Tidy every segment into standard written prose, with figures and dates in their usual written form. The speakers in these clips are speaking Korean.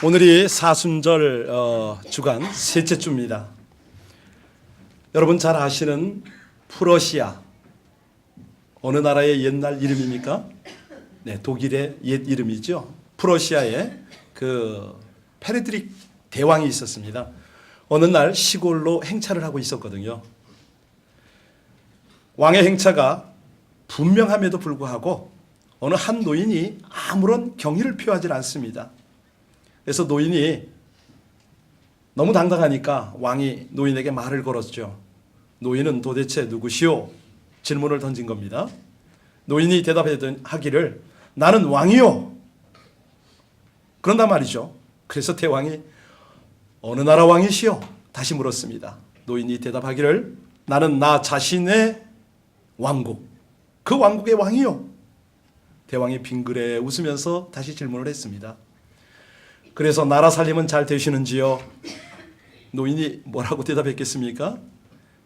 오늘이 사순절 주간 셋째 주입니다. 여러분 잘 아시는 프러시아, 어느 나라의 옛날 이름입니까? 네, 독일의 옛 이름이죠. 프러시아의 그 페르드릭 대왕이 있었습니다. 어느 날 시골로 행차를 하고 있었거든요. 왕의 행차가 분명함에도 불구하고 어느 한 노인이 아무런 경의를 표하지 않습니다. 그래서 노인이 너무 당당하니까 왕이 노인에게 말을 걸었죠. 노인은 도대체 누구시오? 질문을 던진 겁니다. 노인이 대답하기를 나는 왕이요. 그런단 말이죠. 그래서 대왕이 어느 나라 왕이시오? 다시 물었습니다. 노인이 대답하기를 나는 나 자신의 왕국, 그 왕국의 왕이요. 대왕이 빙그레 웃으면서 다시 질문을 했습니다. 그래서 나라 살림은 잘 되시는지요? 노인이 뭐라고 대답했겠습니까?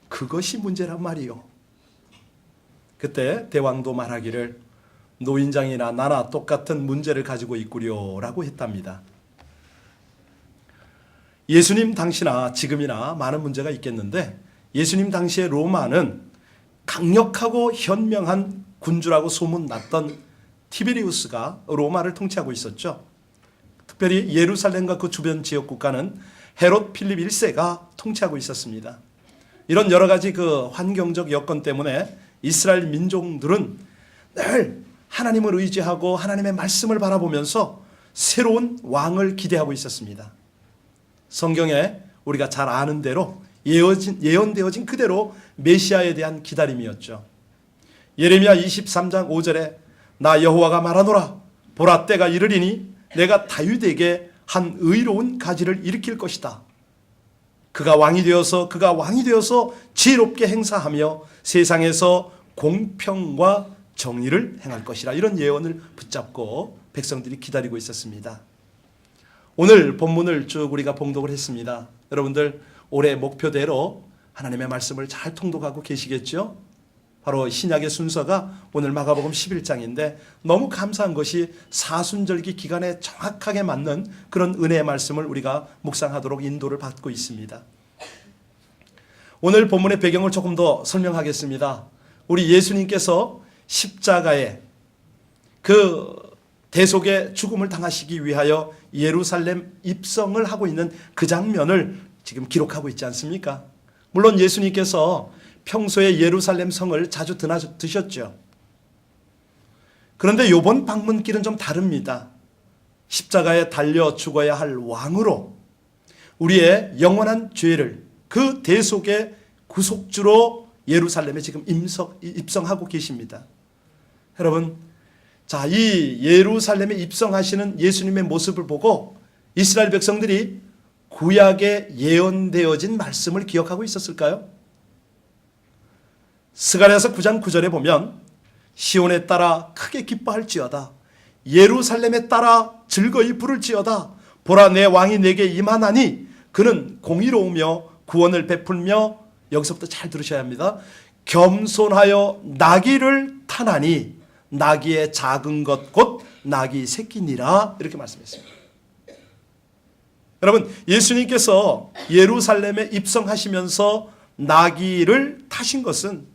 그것이 문제란 말이요. 그때 대왕도 말하기를 노인장이나 나나 똑같은 문제를 가지고 있구려라고 했답니다. 예수님 당시나 지금이나 많은 문제가 있겠는데 예수님 당시의 로마는 강력하고 현명한 군주라고 소문났던 티베리우스가 로마를 통치하고 있었죠. 특별히 예루살렘과 그 주변 지역 국가는 헤롯 필립 1세가 통치하고 있었습니다. 이런 여러 가지 그 환경적 여건 때문에 이스라엘 민족들은 늘 하나님을 의지하고 하나님의 말씀을 바라보면서 새로운 왕을 기대하고 있었습니다. 성경에 우리가 잘 아는 대로 예언되어진 그대로 메시아에 대한 기다림이었죠. 예레미야 23장 5절에 나 여호와가 말하노라 보라 때가 이르리니 내가 다윗에게 한 의로운 가지를 일으킬 것이다. 그가 왕이 되어서 지혜롭게 행사하며 세상에서 공평과 정의를 행할 것이라. 이런 예언을 붙잡고 백성들이 기다리고 있었습니다. 오늘 본문을 쭉 우리가 봉독을 했습니다. 여러분들 올해 목표대로 하나님의 말씀을 잘 통독하고 계시겠죠? 바로 신약의 순서가 오늘 마가복음 11장인데 너무 감사한 것이 사순절기 기간에 정확하게 맞는 그런 은혜의 말씀을 우리가 묵상하도록 인도를 받고 있습니다. 오늘 본문의 배경을 조금 더 설명하겠습니다. 우리 예수님께서 십자가에 그 대속의 죽음을 당하시기 위하여 예루살렘 입성을 하고 있는 그 장면을 지금 기록하고 있지 않습니까? 물론 예수님께서 평소에 예루살렘 성을 자주 드셨죠. 그런데 이번 방문길은 좀 다릅니다. 십자가에 달려 죽어야 할 왕으로 우리의 영원한 죄를 그 대속의 구속주로 예루살렘에 지금 입성하고 계십니다. 여러분, 자, 이 예루살렘에 입성하시는 예수님의 모습을 보고 이스라엘 백성들이 구약에 예언되어진 말씀을 기억하고 있었을까요? 스가랴서 9장 9절에 보면 시온에 따라 크게 기뻐할지어다 예루살렘에 따라 즐거이 부를지어다 보라 내 왕이 내게 임하나니 그는 공의로우며 구원을 베풀며, 여기서부터 잘 들으셔야 합니다. 겸손하여 나귀를 타나니 나귀의 작은 것 곧 나귀 새끼니라. 이렇게 말씀했습니다. 여러분, 예수님께서 예루살렘에 입성하시면서 나귀를 타신 것은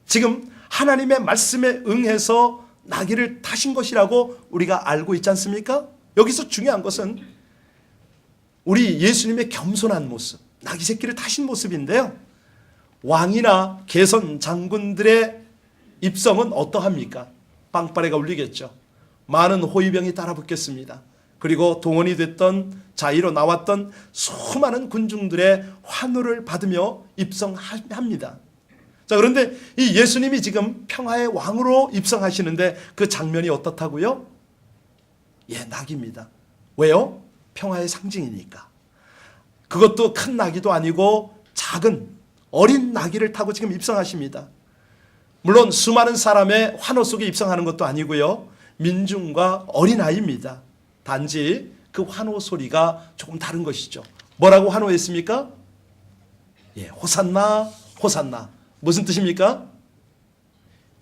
지금 하나님의 말씀에 응해서 나귀를 타신 것이라고 우리가 알고 있지 않습니까? 여기서 중요한 것은 우리 예수님의 겸손한 모습, 나귀 새끼를 타신 모습인데요. 왕이나 개선 장군들의 입성은 어떠합니까? 빵빠레가 울리겠죠. 많은 호위병이 따라붙겠습니다. 그리고 동원이 됐던 자의로 나왔던 수많은 군중들의 환호를 받으며 입성합니다. 자, 그런데 이 예수님이 지금 평화의 왕으로 입성하시는데 그 장면이 어떻다고요? 예, 낙입니다. 왜요? 평화의 상징이니까. 그것도 큰 나귀도 아니고 작은 어린 나귀를 타고 지금 입성하십니다. 물론 수많은 사람의 환호 속에 입성하는 것도 아니고요. 민중과 어린아이입니다. 단지 그 환호 소리가 조금 다른 것이죠. 뭐라고 환호했습니까? 예, 호산나, 호산나. 무슨 뜻입니까?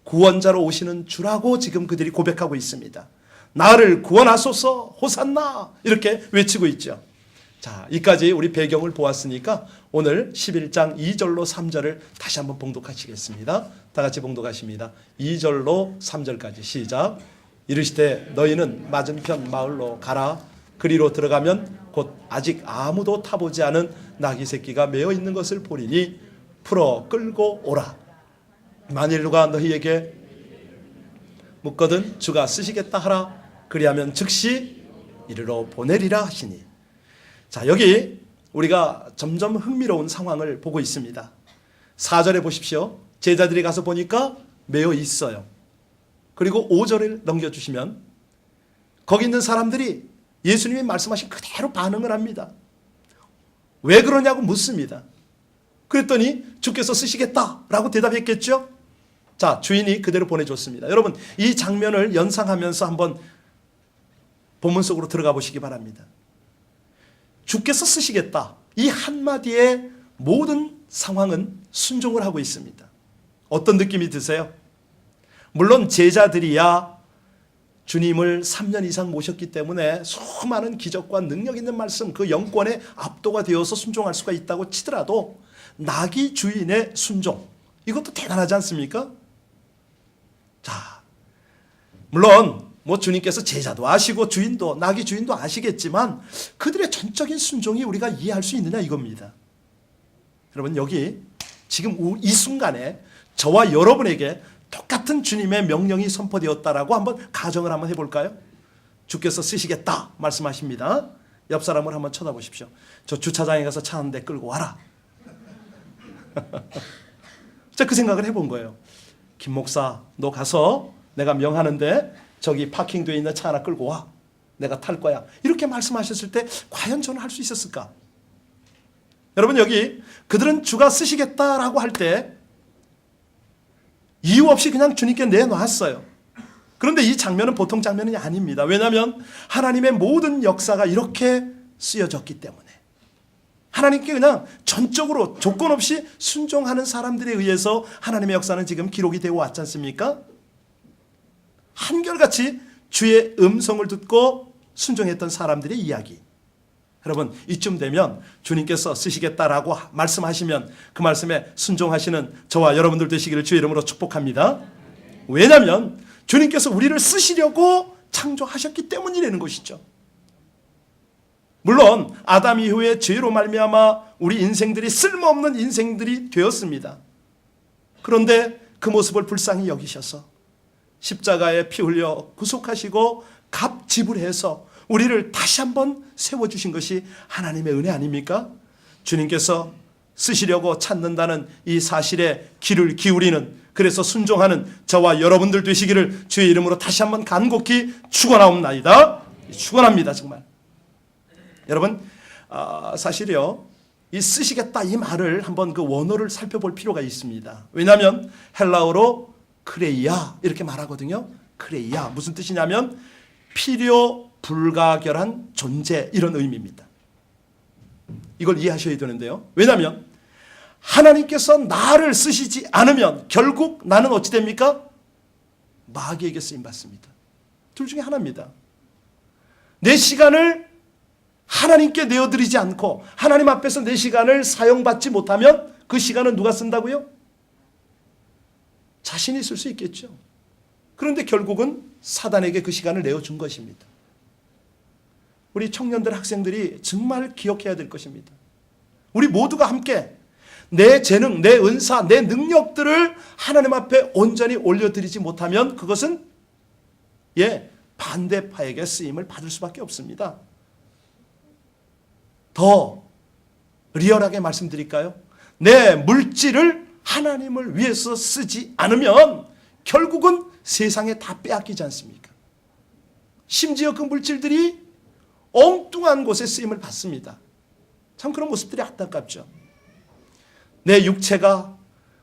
구원자로 오시는 주라고 지금 그들이 고백하고 있습니다. 나를 구원하소서 호산나 이렇게 외치고 있죠. 자, 이까지 우리 배경을 보았으니까 오늘 11장 2절로 3절을 다시 한번 봉독하시겠습니다. 다 같이 봉독하십니다. 2절로 3절까지 시작. 이르시되 너희는 맞은편 마을로 가라. 그리로 들어가면 곧 아직 아무도 타보지 않은 나귀 새끼가 메어 있는 것을 보리니 풀어 끌고 오라. 만일 누가 너희에게 묻거든 주가 쓰시겠다 하라. 그리하면 즉시 이리로 보내리라 하시니. 자, 여기 우리가 점점 흥미로운 상황을 보고 있습니다. 4절에 보십시오. 제자들이 가서 보니까 메어 있어요. 그리고 5절을 넘겨주시면 거기 있는 사람들이 예수님이 말씀하신 그대로 반응을 합니다. 왜 그러냐고 묻습니다. 그랬더니 주께서 쓰시겠다라고 대답했겠죠. 자, 주인이 그대로 보내줬습니다. 여러분, 이 장면을 연상하면서 한번 본문 속으로 들어가 보시기 바랍니다. 주께서 쓰시겠다. 이 한마디에 모든 상황은 순종을 하고 있습니다. 어떤 느낌이 드세요? 물론 제자들이야 주님을 3년 이상 모셨기 때문에 수많은 기적과 능력 있는 말씀, 그 영권에 압도가 되어서 순종할 수가 있다고 치더라도 나귀 주인의 순종, 이것도 대단하지 않습니까? 자, 물론 뭐 주님께서 제자도 아시고 주인도, 나귀 주인도 아시겠지만 그들의 전적인 순종이 우리가 이해할 수 있느냐 이겁니다. 여러분, 여기 지금 이 순간에 저와 여러분에게 똑같은 주님의 명령이 선포되었다라고 한번 가정을 한번 해볼까요? 주께서 쓰시겠다 말씀하십니다. 옆 사람을 한번 쳐다보십시오. 저 주차장에 가서 차 한 대 끌고 와라. 제가 그 생각을 해본 거예요. 김 목사, 너 가서 내가 명하는데 저기 파킹되어 있는 차 하나 끌고 와. 내가 탈 거야. 이렇게 말씀하셨을 때 과연 저는 할 수 있었을까? 여러분, 여기 그들은 주가 쓰시겠다라고 할 때 이유 없이 그냥 주님께 내놓았어요. 그런데 이 장면은 보통 장면이 아닙니다. 왜냐하면 하나님의 모든 역사가 이렇게 쓰여졌기 때문에 하나님께 그냥 전적으로 조건 없이 순종하는 사람들에 의해서 하나님의 역사는 지금 기록이 되어 왔지 않습니까? 한결같이 주의 음성을 듣고 순종했던 사람들의 이야기. 여러분, 이쯤 되면 주님께서 쓰시겠다라고 말씀하시면 그 말씀에 순종하시는 저와 여러분들 되시기를 주의 이름으로 축복합니다. 왜냐하면 주님께서 우리를 쓰시려고 창조하셨기 때문이라는 것이죠. 물론 아담 이후에 죄로 말미암아 우리 인생들이 쓸모없는 인생들이 되었습니다. 그런데 그 모습을 불쌍히 여기셔서 십자가에 피 흘려 구속하시고 값 지불해서 우리를 다시 한번 세워주신 것이 하나님의 은혜 아닙니까? 주님께서 쓰시려고 찾는다는 이 사실에 귀를 기울이는, 그래서 순종하는 저와 여러분들 되시기를 주의 이름으로 다시 한번 간곡히 축원하옵나이다. 축원합니다. 정말. 여러분, 사실이요, 이 쓰시겠다 이 말을 한번 그 원어를 살펴볼 필요가 있습니다. 왜냐하면 헬라어로 크레이야 이렇게 말하거든요. 크레이야 무슨 뜻이냐면 필요 불가결한 존재, 이런 의미입니다. 이걸 이해하셔야 되는데요. 왜냐하면 하나님께서 나를 쓰시지 않으면 결국 나는 어찌 됩니까? 마귀에게 쓰임받습니다. 둘 중에 하나입니다. 내 시간을 하나님께 내어드리지 않고 하나님 앞에서 내 시간을 사용받지 못하면 그 시간은 누가 쓴다고요? 자신이 쓸 수 있겠죠. 그런데 결국은 사단에게 그 시간을 내어준 것입니다. 우리 청년들, 학생들이 정말 기억해야 될 것입니다. 우리 모두가 함께 내 재능, 내 은사, 내 능력들을 하나님 앞에 온전히 올려드리지 못하면 그것은 반대파에게 쓰임을 받을 수밖에 없습니다. 더 리얼하게 말씀드릴까요? 내 물질을 하나님을 위해서 쓰지 않으면 결국은 세상에 다 빼앗기지 않습니까? 심지어 그 물질들이 엉뚱한 곳에 쓰임을 받습니다. 참 그런 모습들이 안타깝죠. 내 육체가,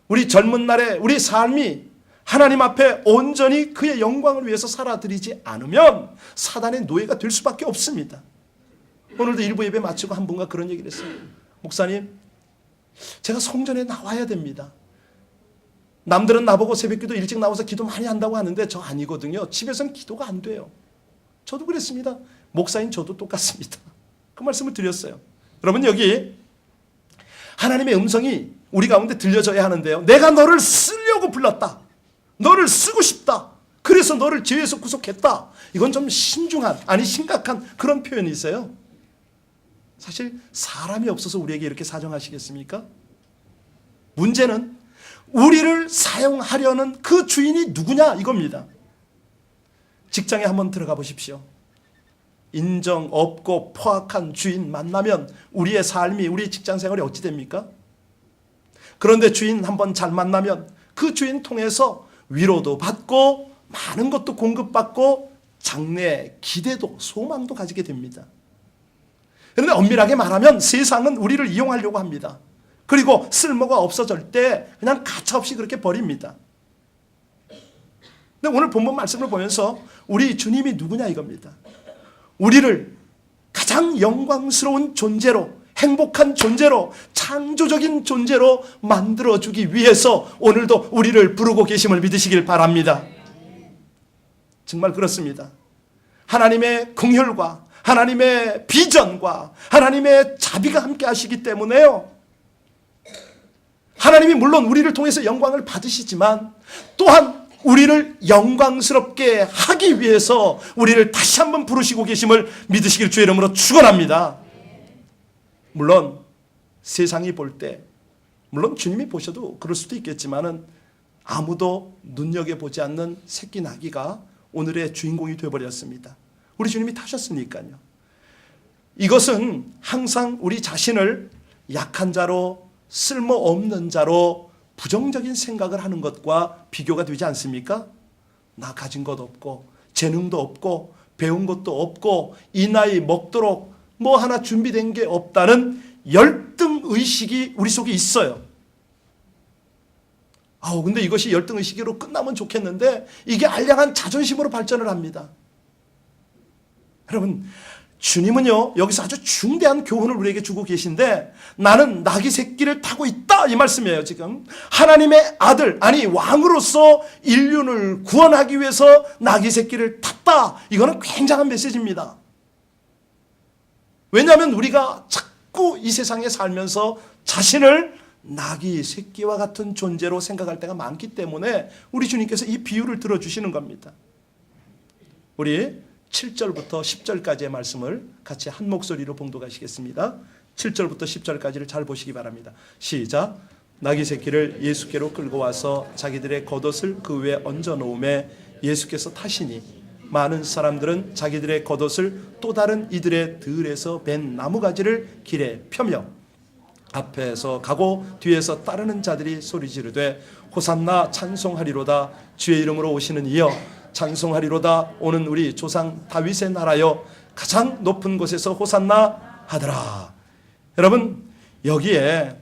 우리 젊은 날에 우리 삶이 하나님 앞에 온전히 그의 영광을 위해서 살아드리지 않으면 사단의 노예가 될 수밖에 없습니다. 오늘도 일부 예배 마치고 한 분과 그런 얘기를 했어요. 목사님, 제가 성전에 나와야 됩니다. 남들은 나보고 새벽기도 일찍 나와서 기도 많이 한다고 하는데 저 아니거든요. 집에서는 기도가 안 돼요. 저도 그랬습니다. 목사인 저도 똑같습니다. 그 말씀을 드렸어요. 여러분, 여기 하나님의 음성이 우리 가운데 들려져야 하는데요. 내가 너를 쓰려고 불렀다. 너를 쓰고 싶다. 그래서 너를 죄에서 구속했다. 이건 좀 신중한, 아니 심각한 그런 표현이 있어요. 사실 사람이 없어서 우리에게 이렇게 사정하시겠습니까? 문제는 우리를 사용하려는 그 주인이 누구냐 이겁니다. 직장에 한번 들어가 보십시오. 인정 없고 포악한 주인 만나면 우리의 삶이, 우리 직장 생활이 어찌 됩니까? 그런데 주인 한번 잘 만나면 그 주인 통해서 위로도 받고 많은 것도 공급받고 장래 기대도 소망도 가지게 됩니다. 그런데 엄밀하게 말하면 세상은 우리를 이용하려고 합니다. 그리고 쓸모가 없어질 때 그냥 가차없이 그렇게 버립니다. 근데 오늘 본문 말씀을 보면서 우리 주님이 누구냐 이겁니다. 우리를 가장 영광스러운 존재로, 행복한 존재로, 창조적인 존재로 만들어주기 위해서 오늘도 우리를 부르고 계심을 믿으시길 바랍니다. 정말 그렇습니다. 하나님의 긍휼과 하나님의 비전과 하나님의 자비가 함께 하시기 때문에요. 하나님이 물론 우리를 통해서 영광을 받으시지만 또한 우리를 영광스럽게 하기 위해서 우리를 다시 한번 부르시고 계심을 믿으시길 주의 이름으로 축원합니다. 물론 세상이 볼 때, 물론 주님이 보셔도 그럴 수도 있겠지만은 아무도 눈여겨보지 않는 새끼 나귀가 오늘의 주인공이 되어버렸습니다. 우리 주님이 타셨으니까요. 이것은 항상 우리 자신을 약한 자로, 쓸모없는 자로 부정적인 생각을 하는 것과 비교가 되지 않습니까? 나 가진 것 없고 재능도 없고 배운 것도 없고 이 나이 먹도록 뭐 하나 준비된 게 없다는 열등의식이 우리 속에 있어요. 근데 이것이 열등의식으로 끝나면 좋겠는데 이게 알량한 자존심으로 발전을 합니다. 여러분, 주님은요 여기서 아주 중대한 교훈을 우리에게 주고 계신데 나는 나귀 새끼를 타고 있다 이 말씀이에요. 지금 하나님의 아들, 아니 왕으로서 인류를 구원하기 위해서 나귀 새끼를 탔다. 이거는 굉장한 메시지입니다. 왜냐하면 우리가 자꾸 이 세상에 살면서 자신을 나귀 새끼와 같은 존재로 생각할 때가 많기 때문에 우리 주님께서 이 비유를 들어주시는 겁니다. 우리 7절부터 10절까지의 말씀을 같이 한 목소리로 봉독하시겠습니다. 7절부터 10절까지를 잘 보시기 바랍니다. 시작. 나귀 새끼를 예수께로 끌고 와서 자기들의 겉옷을 그 위에 얹어 놓음에 예수께서 타시니 많은 사람들은 자기들의 겉옷을 또 다른 이들의 들에서 벤 나무가지를 길에 펴며 앞에서 가고 뒤에서 따르는 자들이 소리 지르되 호산나 찬송하리로다. 주의 이름으로 오시는 이여 찬송하리로다. 오는 우리 조상 다윗의 나라여 가장 높은 곳에서 호산나 하더라. 여러분, 여기에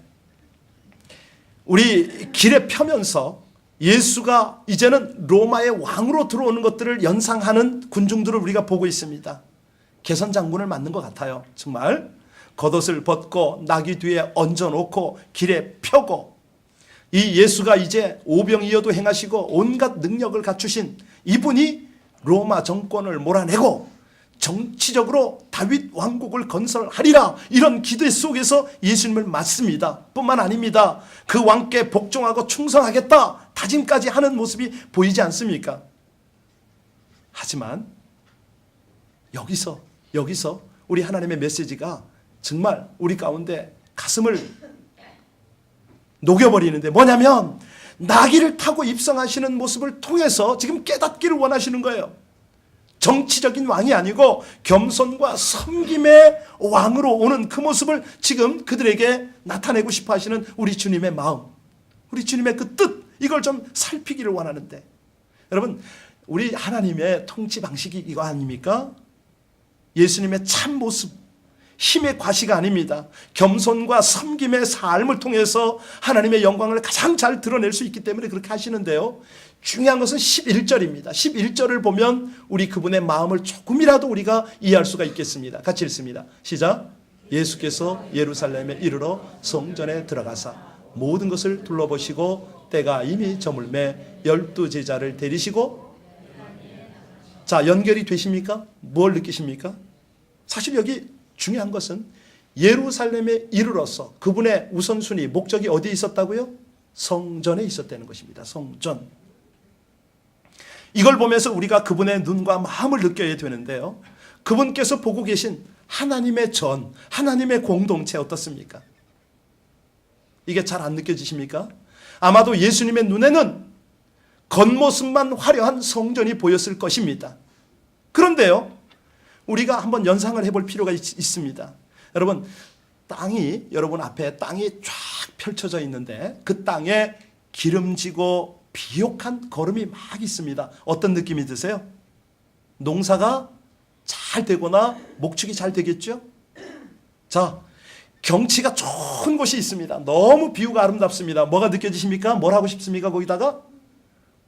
우리 길에 펴면서 예수가 이제는 로마의 왕으로 들어오는 것들을 연상하는 군중들을 우리가 보고 있습니다. 개선 장군을 맞는 것 같아요. 정말 겉옷을 벗고 나귀 뒤에 얹어놓고 길에 펴고 이 예수가 이제 오병이어도 행하시고 온갖 능력을 갖추신 이분이 로마 정권을 몰아내고 정치적으로 다윗 왕국을 건설하리라, 이런 기대 속에서 예수님을 맞습니다. 뿐만 아닙니다. 그 왕께 복종하고 충성하겠다 다짐까지 하는 모습이 보이지 않습니까? 하지만 여기서 우리 하나님의 메시지가 정말 우리 가운데 가슴을 녹여버리는데 뭐냐면 나귀를 타고 입성하시는 모습을 통해서 지금 깨닫기를 원하시는 거예요. 정치적인 왕이 아니고 겸손과 섬김의 왕으로 오는 그 모습을 지금 그들에게 나타내고 싶어 하시는 우리 주님의 마음, 우리 주님의 그 뜻, 이걸 좀 살피기를 원하는데, 여러분, 우리 하나님의 통치 방식이 이거 아닙니까? 예수님의 참 모습, 힘의 과시가 아닙니다. 겸손과 섬김의 삶을 통해서 하나님의 영광을 가장 잘 드러낼 수 있기 때문에 그렇게 하시는데요, 중요한 것은 11절입니다. 11절을 보면 우리 그분의 마음을 조금이라도 우리가 이해할 수가 있겠습니다. 같이 읽습니다. 시작. 예수께서 예루살렘에 이르러 성전에 들어가사 모든 것을 둘러보시고 때가 이미 저물매 12 제자를 데리시고, 자, 연결이 되십니까? 뭘 느끼십니까? 사실 여기 중요한 것은 예루살렘에 이르러서 그분의 우선순위, 목적이 어디에 있었다고요? 성전에 있었다는 것입니다. 성전. 이걸 보면서 우리가 그분의 눈과 마음을 느껴야 되는데요. 그분께서 보고 계신 하나님의 전, 하나님의 공동체 어떻습니까? 이게 잘 안 느껴지십니까? 아마도 예수님의 눈에는 겉모습만 화려한 성전이 보였을 것입니다. 그런데요, 우리가 한번 연상을 해볼 필요가 있습니다. 여러분, 땅이, 여러분 앞에 땅이 쫙 펼쳐져 있는데 그 땅에 기름지고 비옥한 거름이 막 있습니다. 어떤 느낌이 드세요? 농사가 잘 되거나 목축이 잘 되겠죠? 자, 경치가 좋은 곳이 있습니다. 너무 뷰가 아름답습니다. 뭐가 느껴지십니까? 뭘 하고 싶습니까? 거기다가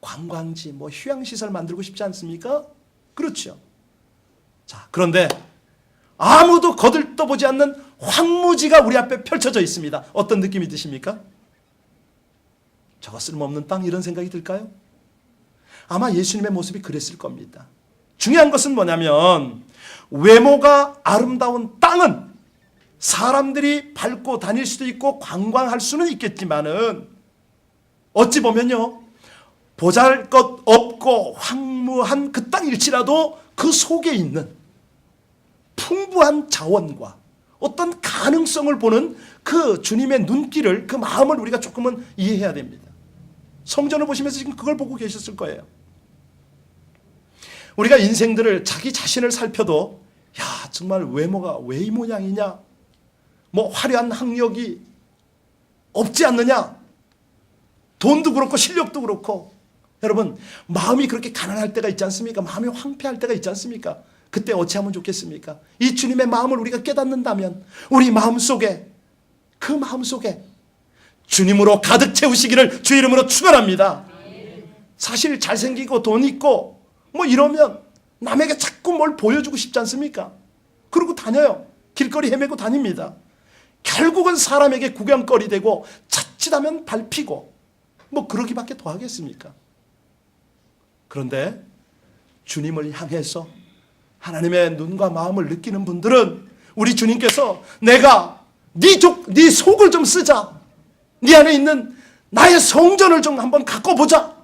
관광지, 휴양시설 만들고 싶지 않습니까? 그렇죠. 자, 그런데 아무도 거들떠보지 않는 황무지가 우리 앞에 펼쳐져 있습니다. 어떤 느낌이 드십니까? 저거 쓸모없는 땅, 이런 생각이 들까요? 아마 예수님의 모습이 그랬을 겁니다. 중요한 것은 뭐냐면 외모가 아름다운 땅은 사람들이 밟고 다닐 수도 있고 관광할 수는 있겠지만은 어찌 보면요, 보잘것 없고 황무한 그 땅일지라도 그 속에 있는 풍부한 자원과 어떤 가능성을 보는 그 주님의 눈길을, 그 마음을 우리가 조금은 이해해야 됩니다. 성전을 보시면서 지금 그걸 보고 계셨을 거예요. 우리가 인생들을, 자기 자신을 살펴도 야, 정말 외모가 왜 이 모양이냐, 화려한 학력이 없지 않느냐, 돈도 그렇고 실력도 그렇고, 여러분 마음이 그렇게 가난할 때가 있지 않습니까? 마음이 황폐할 때가 있지 않습니까? 그때 어찌하면 좋겠습니까? 이 주님의 마음을 우리가 깨닫는다면 우리 마음속에, 그 마음속에 주님으로 가득 채우시기를 주 이름으로 축원합니다. 사실 잘생기고 돈 있고 이러면 남에게 자꾸 뭘 보여주고 싶지 않습니까? 그러고 다녀요. 길거리 헤매고 다닙니다. 결국은 사람에게 구경거리 되고 자칫하면 밟히고 그러기밖에 더 하겠습니까? 그런데 주님을 향해서 하나님의 눈과 마음을 느끼는 분들은 우리 주님께서 내가 네 속을 좀 쓰자, 네 안에 있는 나의 성전을 좀 한번 갖고 보자,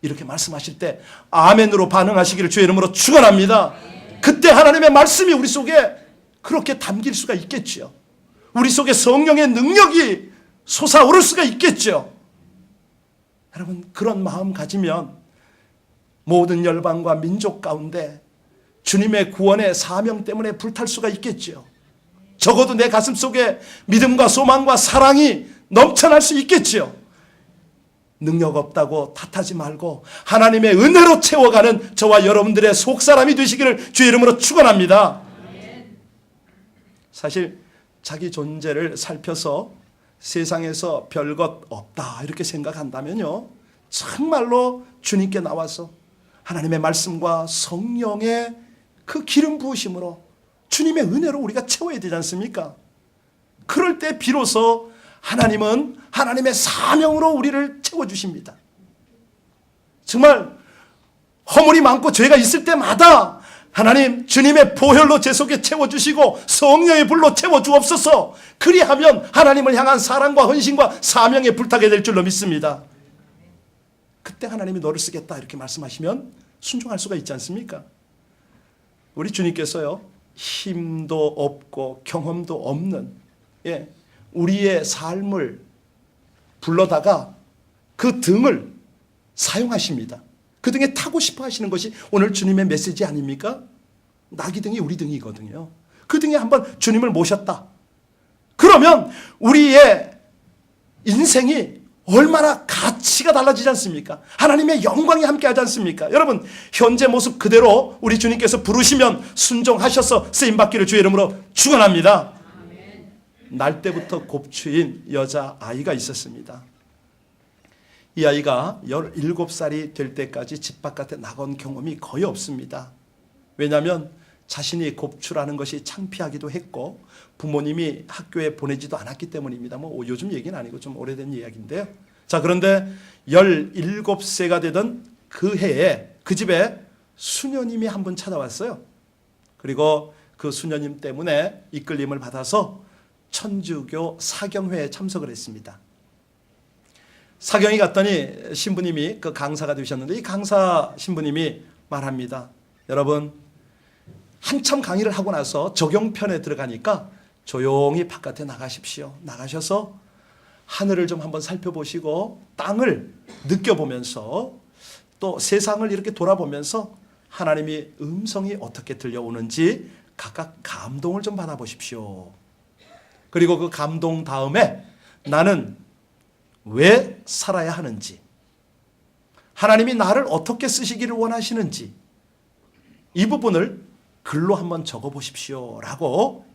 이렇게 말씀하실 때 아멘으로 반응하시기를 주의 이름으로 축원합니다. 그때 하나님의 말씀이 우리 속에 그렇게 담길 수가 있겠죠. 우리 속에 성령의 능력이 솟아오를 수가 있겠죠. 여러분, 그런 마음 가지면 모든 열방과 민족 가운데 주님의 구원의 사명 때문에 불탈 수가 있겠죠. 적어도 내 가슴 속에 믿음과 소망과 사랑이 넘쳐날 수 있겠죠. 능력 없다고 탓하지 말고 하나님의 은혜로 채워가는 저와 여러분들의 속사람이 되시기를 주의 이름으로 축원합니다. 사실 자기 존재를 살펴서 세상에서 별것 없다 이렇게 생각한다면요, 정말로 주님께 나와서 하나님의 말씀과 성령의 그 기름 부으심으로 주님의 은혜로 우리가 채워야 되지 않습니까? 그럴 때 비로소 하나님은 하나님의 사명으로 우리를 채워주십니다. 정말 허물이 많고 죄가 있을 때마다 하나님 주님의 보혈로 제 속에 채워주시고 성령의 불로 채워주옵소서. 그리하면 하나님을 향한 사랑과 헌신과 사명에 불타게 될 줄로 믿습니다. 그때 하나님이 너를 쓰겠다 이렇게 말씀하시면 순종할 수가 있지 않습니까? 우리 주님께서요, 힘도 없고 경험도 없는 우리의 삶을 불러다가 그 등을 사용하십니다. 그 등에 타고 싶어 하시는 것이 오늘 주님의 메시지 아닙니까? 나귀 등이 우리 등이거든요. 그 등에 한번 주님을 모셨다. 그러면 우리의 인생이 얼마나 가치가 달라지지 않습니까? 하나님의 영광이 함께하지 않습니까? 여러분, 현재 모습 그대로 우리 주님께서 부르시면 순종하셔서 쓰임받기를 주의 이름으로 축원합니다. 날 때부터 곱추인 여자아이가 있었습니다. 이 아이가 17살이 될 때까지 집 바깥에 나간 경험이 거의 없습니다. 왜냐하면 자신이 곱추라는 것이 창피하기도 했고 부모님이 학교에 보내지도 않았기 때문입니다. 요즘 얘기는 아니고 좀 오래된 이야기인데요. 자, 그런데 17세가 되던 그 해에 그 집에 수녀님이 한 분 찾아왔어요. 그리고 그 수녀님 때문에 이끌림을 받아서 천주교 사경회에 참석을 했습니다. 사경에 갔더니 신부님이 그 강사가 되셨는데 이 강사 신부님이 말합니다. 여러분, 한참 강의를 하고 나서 적용편에 들어가니까 조용히 바깥에 나가십시오. 나가셔서 하늘을 좀 한번 살펴보시고 땅을 느껴보면서 또 세상을 이렇게 돌아보면서 하나님이 음성이 어떻게 들려오는지 각각 감동을 좀 받아보십시오. 그리고 그 감동 다음에 나는 왜 살아야 하는지, 하나님이 나를 어떻게 쓰시기를 원하시는지 이 부분을 글로 한번 적어보십시오 라고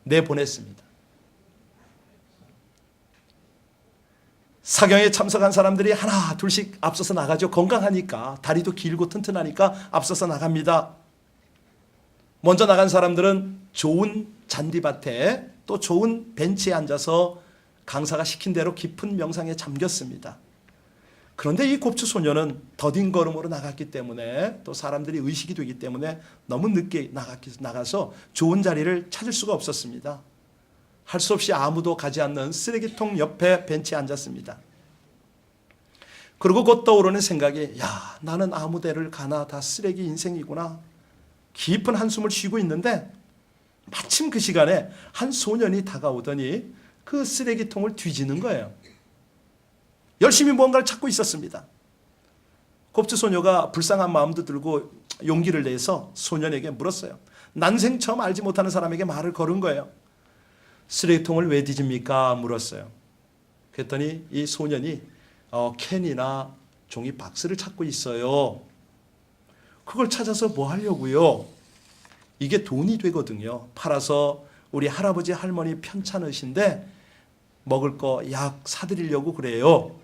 내보냈습니다. 사경에 참석한 사람들이 하나 둘씩 앞서서 나가죠. 건강하니까, 다리도 길고 튼튼하니까 앞서서 나갑니다. 먼저 나간 사람들은 좋은 잔디밭에 또 좋은 벤치에 앉아서 강사가 시킨 대로 깊은 명상에 잠겼습니다. 그런데 이 곱추 소녀는 더딘 걸음으로 나갔기 때문에 또 사람들이 의식이 되기 때문에 너무 늦게 나가서 좋은 자리를 찾을 수가 없었습니다. 할 수 없이 아무도 가지 않는 쓰레기통 옆에 벤치에 앉았습니다. 그리고 곧 떠오르는 생각이, 야, 나는 아무 데를 가나 다 쓰레기 인생이구나. 깊은 한숨을 쉬고 있는데 마침 그 시간에 한 소년이 다가오더니 그 쓰레기통을 뒤지는 거예요. 열심히 무언가를 찾고 있었습니다. 곱추 소녀가 불쌍한 마음도 들고 용기를 내서 소년에게 물었어요. 난생 처음 알지 못하는 사람에게 말을 걸은 거예요. 쓰레기통을 왜 뒤집니까? 물었어요. 그랬더니 이 소년이 캔이나 종이 박스를 찾고 있어요. 그걸 찾아서 뭐 하려고요? 이게 돈이 되거든요. 팔아서 우리 할아버지 할머니 편찮으신데 먹을 거 약 사드리려고 그래요.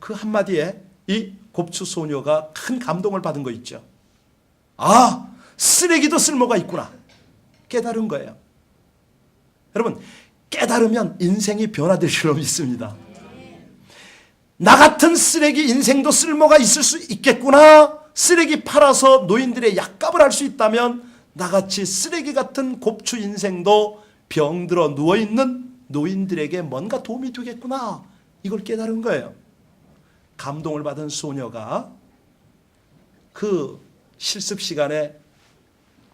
그 한마디에 이 곱추 소녀가 큰 감동을 받은 거 있죠. 아, 쓰레기도 쓸모가 있구나. 깨달은 거예요. 여러분, 깨달으면 인생이 변화될 줄로 믿습니다. 나 같은 쓰레기 인생도 쓸모가 있을 수 있겠구나. 쓰레기 팔아서 노인들의 약값을 할 수 있다면 나같이 쓰레기 같은 곱추 인생도 병들어 누워있는 노인들에게 뭔가 도움이 되겠구나. 이걸 깨달은 거예요. 감동을 받은 소녀가 그 실습 시간에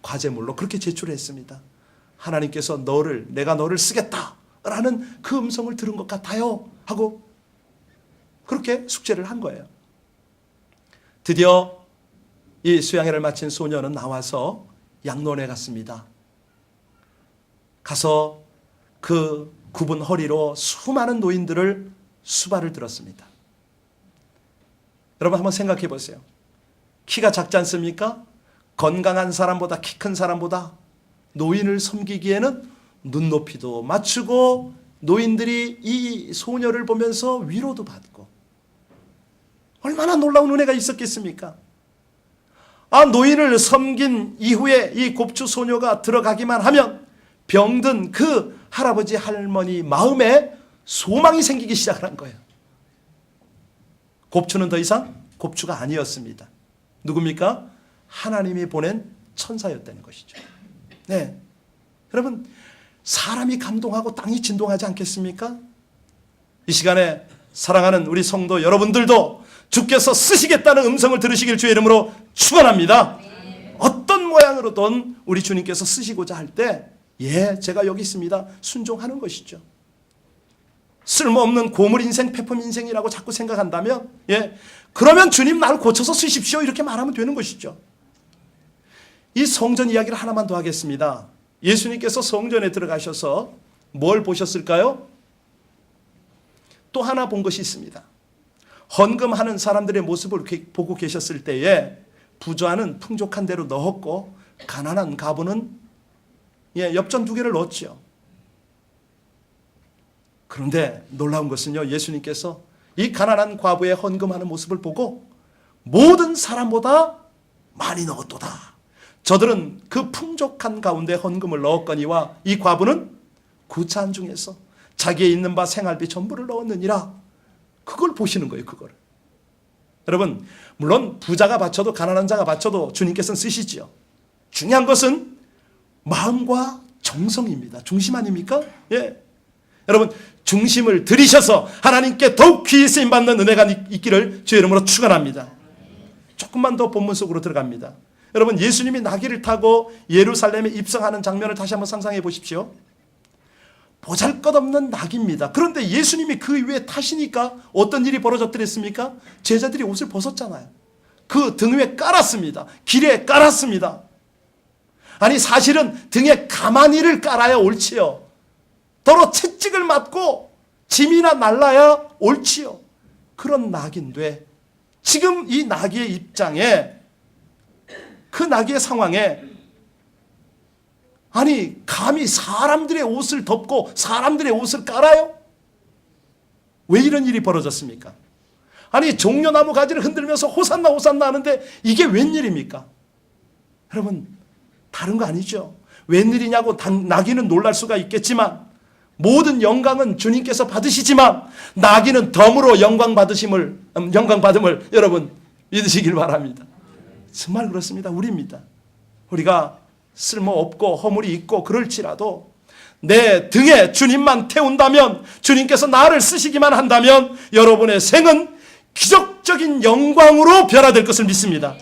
과제물로 그렇게 제출했습니다. 하나님께서 내가 너를 쓰겠다라는 그 음성을 들은 것 같아요 하고 그렇게 숙제를 한 거예요. 드디어 이 수양회를 마친 소녀는 나와서 양론에 갔습니다. 가서 그 굽은 허리로 수많은 노인들을 수발을 들었습니다. 여러분 한번 생각해 보세요. 키가 작지 않습니까? 건강한 사람보다, 키 큰 사람보다 노인을 섬기기에는 눈높이도 맞추고 노인들이 이 소녀를 보면서 위로도 받고 얼마나 놀라운 은혜가 있었겠습니까? 노인을 섬긴 이후에 이 곱추 소녀가 들어가기만 하면 병든 그 할아버지 할머니 마음에 소망이 생기기 시작한 거예요. 곱추는 더 이상 곱추가 아니었습니다. 누굽니까? 하나님이 보낸 천사였다는 것이죠. 네, 여러분, 사람이 감동하고 땅이 진동하지 않겠습니까? 이 시간에 사랑하는 우리 성도 여러분들도 주께서 쓰시겠다는 음성을 들으시길 주의 이름으로 축원합니다. 어떤 모양으로든 우리 주님께서 쓰시고자 할 때 제가 여기 있습니다. 순종하는 것이죠. 쓸모없는 고물 인생, 폐품 인생이라고 자꾸 생각한다면 그러면 주님 나를 고쳐서 쓰십시오 이렇게 말하면 되는 것이죠. 이 성전 이야기를 하나만 더 하겠습니다. 예수님께서 성전에 들어가셔서 뭘 보셨을까요? 또 하나 본 것이 있습니다. 헌금하는 사람들의 모습을 보고 계셨을 때에 부자는 풍족한 대로 넣었고 가난한 과부는 엽전 2개를 넣었죠. 그런데 놀라운 것은요, 예수님께서 이 가난한 과부의 헌금하는 모습을 보고 모든 사람보다 많이 넣었도다. 저들은 그 풍족한 가운데 헌금을 넣었거니와 이 과부는 구차한 중에서 자기의 있는 바 생활비 전부를 넣었느니라. 그걸 보시는 거예요. 그걸. 여러분, 물론 부자가 바쳐도 가난한 자가 바쳐도 주님께서는 쓰시지요. 중요한 것은 마음과 정성입니다. 중심 아닙니까? 예. 여러분, 중심을 들이셔서 하나님께 더욱 귀히 쓰임 받는 은혜가 있기를 주의 이름으로 축원합니다. 조금만 더 본문 속으로 들어갑니다. 여러분, 예수님이 나귀를 타고 예루살렘에 입성하는 장면을 다시 한번 상상해 보십시오. 보잘것없는 나귀입니다. 그런데 예수님이 그 위에 타시니까 어떤 일이 벌어졌더랬습니까? 제자들이 옷을 벗었잖아요. 그 등 위에 깔았습니다. 길에 깔았습니다. 아니, 사실은 등에 가마니를 깔아야 옳지요. 더러 채찍을 맞고 짐이나 날라야 옳지요. 그런 나귀인데 지금 이 나귀의 입장에, 그 나귀의 상황에, 아니, 감히 사람들의 옷을 덮고 사람들의 옷을 깔아요? 왜 이런 일이 벌어졌습니까? 아니, 종려나무 가지를 흔들면서 호산나 호산나 하는데 이게 웬일입니까? 여러분, 다른 거 아니죠. 웬일이냐고 나귀는 놀랄 수가 있겠지만, 모든 영광은 주님께서 받으시지만 나귀는 덤으로 영광 받음을 여러분 믿으시길 바랍니다. 정말 그렇습니다. 우리입니다. 우리가 쓸모없고 허물이 있고 그럴지라도 내 등에 주님만 태운다면, 주님께서 나를 쓰시기만 한다면 여러분의 생은 기적적인 영광으로 변화될 것을 믿습니다.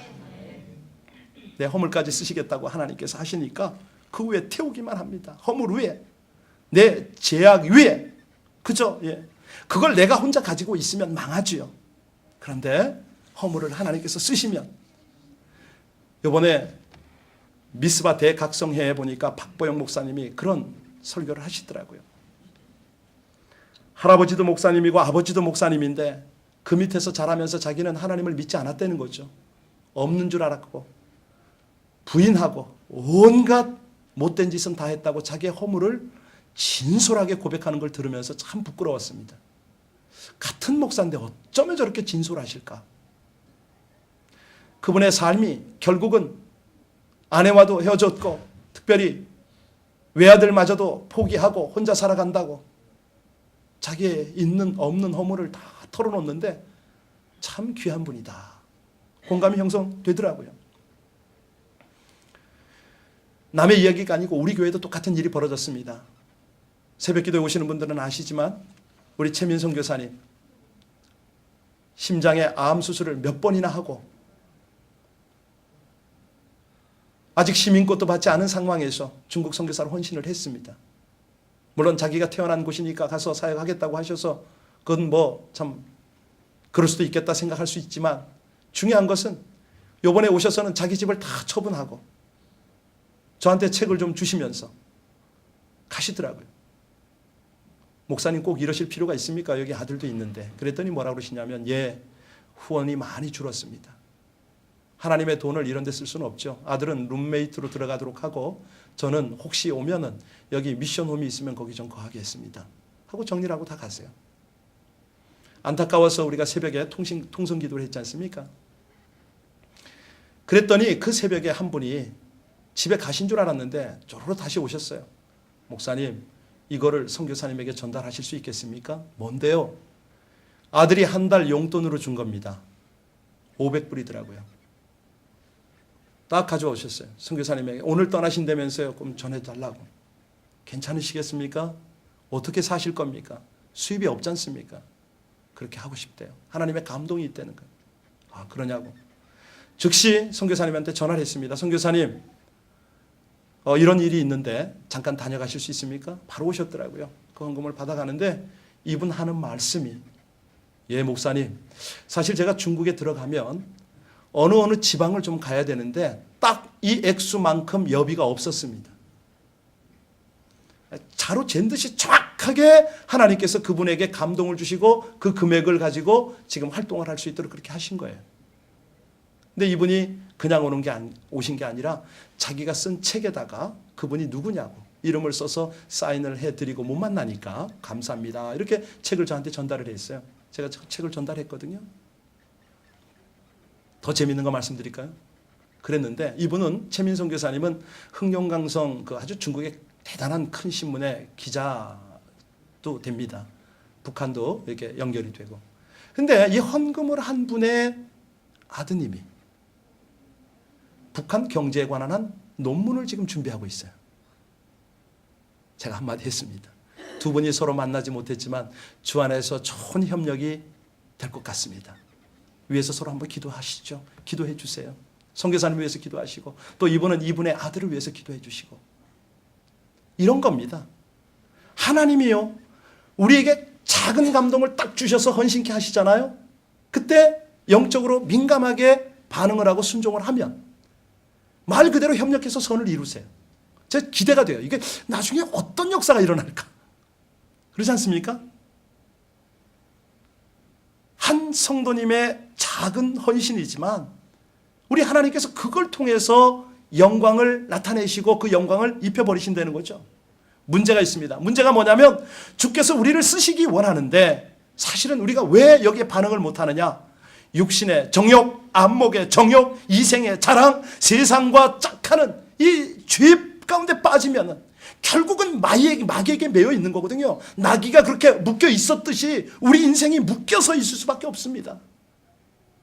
내 허물까지 쓰시겠다고 하나님께서 하시니까 그 위에 태우기만 합니다. 허물 위에, 내 죄악 위에. 그죠? 예. 그걸 내가 혼자 가지고 있으면 망하지요. 그런데 허물을 하나님께서 쓰시면, 이번에 미스바 대각성회에 보니까 박보영 목사님이 그런 설교를 하시더라고요. 할아버지도 목사님이고 아버지도 목사님인데 그 밑에서 자라면서 자기는 하나님을 믿지 않았다는 거죠. 없는 줄 알았고 부인하고 온갖 못된 짓은 다 했다고 자기의 허물을 진솔하게 고백하는 걸 들으면서 참 부끄러웠습니다. 같은 목사인데 어쩌면 저렇게 진솔하실까? 그분의 삶이 결국은 아내와도 헤어졌고, 특별히 외아들마저도 포기하고 혼자 살아간다고 자기의 있는 없는 허물을 다 털어놓는데 참 귀한 분이다. 공감이 형성되더라고요. 남의 이야기가 아니고 우리 교회도 똑같은 일이 벌어졌습니다. 새벽기도에 오시는 분들은 아시지만 우리 최민성 교사님 심장에 암 수술을 몇 번이나 하고 아직 시민권도 받지 않은 상황에서 중국 선교사로 헌신을 했습니다. 물론 자기가 태어난 곳이니까 가서 사역하겠다고 하셔서 그건 뭐 참 그럴 수도 있겠다 생각할 수 있지만, 중요한 것은 이번에 오셔서는 자기 집을 다 처분하고 저한테 책을 좀 주시면서 가시더라고요. 목사님 꼭 이러실 필요가 있습니까? 여기 아들도 있는데. 그랬더니 뭐라고 그러시냐면, 예, 후원이 많이 줄었습니다. 하나님의 돈을 이런 데 쓸 수는 없죠. 아들은 룸메이트로 들어가도록 하고 저는 혹시 오면은 여기 미션홈이 있으면 거기 좀 거하겠습니다 하고 정리를 하고 다 가세요. 안타까워서 우리가 새벽에 통성 기도를 했지 않습니까? 그랬더니 그 새벽에 한 분이 집에 가신 줄 알았는데 쪼르르 다시 오셨어요. 목사님, 이거를 선교사님에게 전달하실 수 있겠습니까? 뭔데요? 아들이 한 달 용돈으로 준 겁니다. 500불이더라고요. 딱 가져오셨어요. 선교사님에게. 오늘 떠나신다면서요. 그럼 전해달라고. 괜찮으시겠습니까? 어떻게 사실 겁니까? 수입이 없지 않습니까? 그렇게 하고 싶대요. 하나님의 감동이 있다는 거예요. 아, 그러냐고. 즉시 선교사님한테 전화를 했습니다. 선교사님, 이런 일이 있는데 잠깐 다녀가실 수 있습니까? 바로 오셨더라고요. 그 헌금을 받아가는데 이분 하는 말씀이, 예, 목사님, 사실 제가 중국에 들어가면 어느 지방을 좀 가야 되는데 딱 이 액수만큼 여비가 없었습니다. 자로 잰 듯이 정확하게 하나님께서 그분에게 감동을 주시고 그 금액을 가지고 지금 활동을 할 수 있도록 그렇게 하신 거예요. 근데 이분이 그냥 오신 게 아니라 자기가 쓴 책에다가 그분이 누구냐고 이름을 써서 사인을 해드리고 못 만나니까 감사합니다, 이렇게 책을 저한테 전달을 했어요. 제가 책을 전달했거든요. 더 재밌는 거 말씀드릴까요? 그랬는데 이분은, 최민성 교사님은 흥룡강성 그 아주 중국의 대단한 큰 신문의 기자도 됩니다. 북한도 이렇게 연결이 되고. 근데 이 헌금을 한 분의 아드님이 북한 경제에 관한 한 논문을 지금 준비하고 있어요. 제가 한마디 했습니다. 두 분이 서로 만나지 못했지만 주 안에서 좋은 협력이 될 것 같습니다. 위해서 서로 한번 기도하시죠. 기도해 주세요. 선교사님 위해서 기도하시고 또 이분은 이분의 아들을 위해서 기도해 주시고 이런 겁니다. 하나님이요 우리에게 작은 감동을 딱 주셔서 헌신케 하시잖아요. 그때 영적으로 민감하게 반응을 하고 순종을 하면 말 그대로 협력해서 선을 이루세요. 제 기대가 돼요. 이게 나중에 어떤 역사가 일어날까? 그렇지 않습니까? 한 성도님의 작은 헌신이지만 우리 하나님께서 그걸 통해서 영광을 나타내시고 그 영광을 입혀버리신다는 거죠. 문제가 있습니다. 문제가 뭐냐면 주께서 우리를 쓰시기 원하는데 사실은 우리가 왜 여기에 반응을 못하느냐? 육신의 정욕, 안목의 정욕, 이생의 자랑, 세상과 짝하는 이 죄 가운데 빠지면 결국은 마귀에게 매여 있는 거거든요. 나귀가 그렇게 묶여 있었듯이 우리 인생이 묶여서 있을 수밖에 없습니다.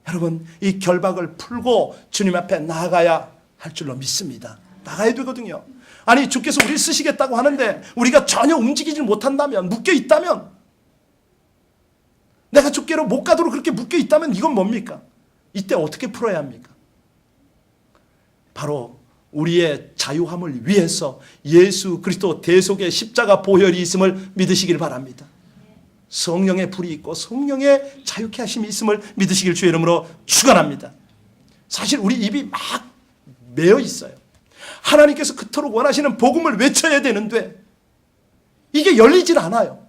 여러분 이 결박을 풀고 주님 앞에 나아가야 할 줄로 믿습니다. 나가야 되거든요. 아니 주께서 우리를 쓰시겠다고 하는데 우리가 전혀 움직이질 못한다면 묶여 있다면 내가 주께로 못 가도록 그렇게 묶여 있다면 이건 뭡니까? 이때 어떻게 풀어야 합니까? 바로 우리의 자유함을 위해서 예수 그리스도 대속의 십자가 보혈이 있음을 믿으시길 바랍니다. 성령의 불이 있고 성령의 자유케 하심이 있음을 믿으시길 주의 이름으로 축원합니다. 사실 우리 입이 막 매여 있어요. 하나님께서 그토록 원하시는 복음을 외쳐야 되는데 이게 열리질 않아요.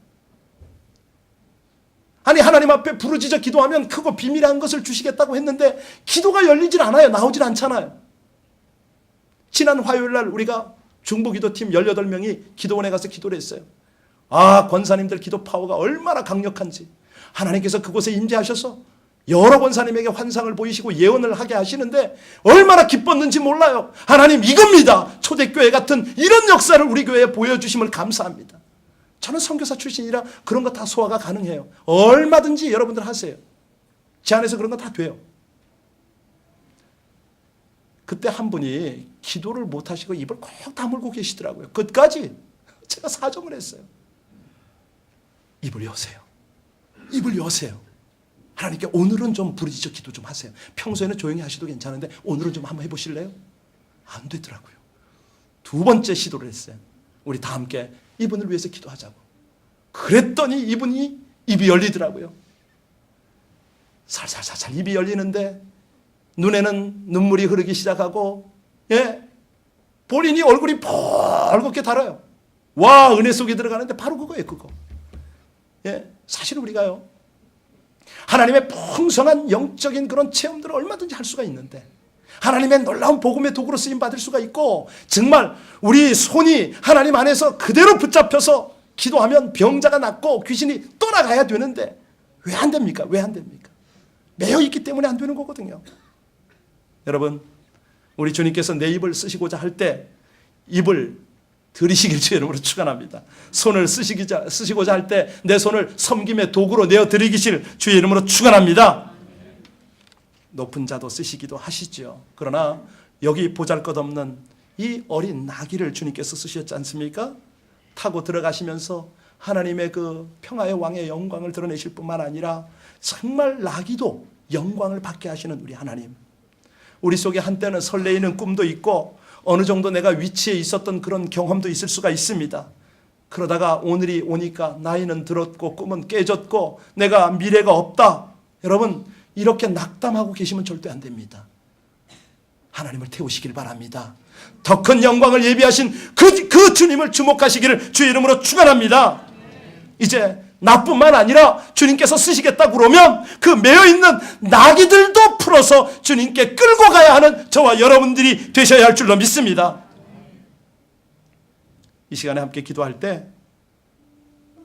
아니 하나님 앞에 부르짖어 기도하면 크고 비밀한 것을 주시겠다고 했는데 기도가 열리질 않아요. 나오질 않잖아요. 지난 화요일날 우리가 중보기도팀 18명이 기도원에 가서 기도를 했어요. 아 권사님들 기도 파워가 얼마나 강력한지 하나님께서 그곳에 임재하셔서 여러 권사님에게 환상을 보이시고 예언을 하게 하시는데 얼마나 기뻤는지 몰라요. 하나님 이겁니다. 초대교회 같은 이런 역사를 우리 교회에 보여주심을 감사합니다. 저는 선교사 출신이라 그런 거 다 소화가 가능해요. 얼마든지 여러분들 하세요. 제 안에서 그런 거 다 돼요. 그때 한 분이 기도를 못 하시고 입을 꼭 다물고 계시더라고요. 끝까지 제가 사정을 했어요. 입을 여세요. 입을 여세요. 하나님께 오늘은 좀 부르짖어 기도 좀 하세요. 평소에는 조용히 하셔도 괜찮은데 오늘은 좀 한번 해보실래요? 안 되더라고요. 두 번째 시도를 했어요. 우리 다 함께 이분을 위해서 기도하자고. 그랬더니 이분이 입이 열리더라고요. 살살살살 입이 열리는데 눈에는 눈물이 흐르기 시작하고 본인이 얼굴이 벌겋게 달아요. 와 은혜 속에 들어가는데 바로 그거예요. 그거. 사실 우리가요 하나님의 풍성한 영적인 그런 체험들을 얼마든지 할 수가 있는데 하나님의 놀라운 복음의 도구로 쓰임 받을 수가 있고 정말 우리 손이 하나님 안에서 그대로 붙잡혀서 기도하면 병자가 낫고 귀신이 떠나가야 되는데 왜 안 됩니까? 왜 안 됩니까? 매여 있기 때문에 안 되는 거거든요. 여러분 우리 주님께서 내 입을 쓰시고자 할 때 입을 들이시길 주의 이름으로 축원합니다. 손을 쓰시고자 할 때 내 손을 섬김의 도구로 내어 드리기를 주의 이름으로 축원합니다. 높은 자도 쓰시기도 하시죠. 그러나 여기 보잘것없는 이 어린 나귀를 주님께서 쓰셨지 않습니까? 타고 들어가시면서 하나님의 그 평화의 왕의 영광을 드러내실 뿐만 아니라 정말 나귀도 영광을 받게 하시는 우리 하나님. 우리 속에 한때는 설레이는 꿈도 있고 어느 정도 내가 위치에 있었던 그런 경험도 있을 수가 있습니다. 그러다가 오늘이 오니까 나이는 들었고 꿈은 깨졌고 내가 미래가 없다. 여러분 이렇게 낙담하고 계시면 절대 안 됩니다. 하나님을 태우시길 바랍니다. 더 큰 영광을 예비하신 그 주님을 주목하시기를 주의 이름으로 축원합니다. 이제 나뿐만 아니라 주님께서 쓰시겠다고 그러면 그 매여있는 나귀들도 풀어서 주님께 끌고 가야 하는 저와 여러분들이 되셔야 할 줄로 믿습니다. 이 시간에 함께 기도할 때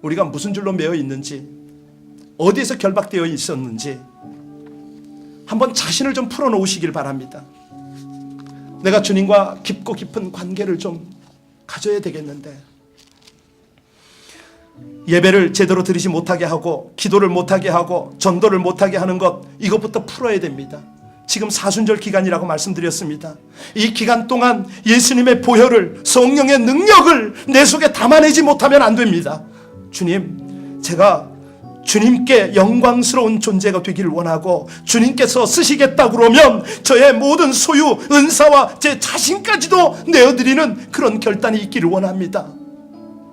우리가 무슨 줄로 매여 있는지 어디에서 결박되어 있었는지 한번 자신을 좀 풀어놓으시길 바랍니다. 내가 주님과 깊고 깊은 관계를 좀 가져야 되겠는데 예배를 제대로 드리지 못하게 하고 기도를 못하게 하고 전도를 못하게 하는 것 이것부터 풀어야 됩니다. 지금 사순절 기간이라고 말씀드렸습니다. 이 기간 동안 예수님의 보혈을, 성령의 능력을 내 속에 담아내지 못하면 안 됩니다. 주님, 제가 주님께 영광스러운 존재가 되기를 원하고 주님께서 쓰시겠다고 그러면 저의 모든 소유, 은사와 제 자신까지도 내어드리는 그런 결단이 있기를 원합니다.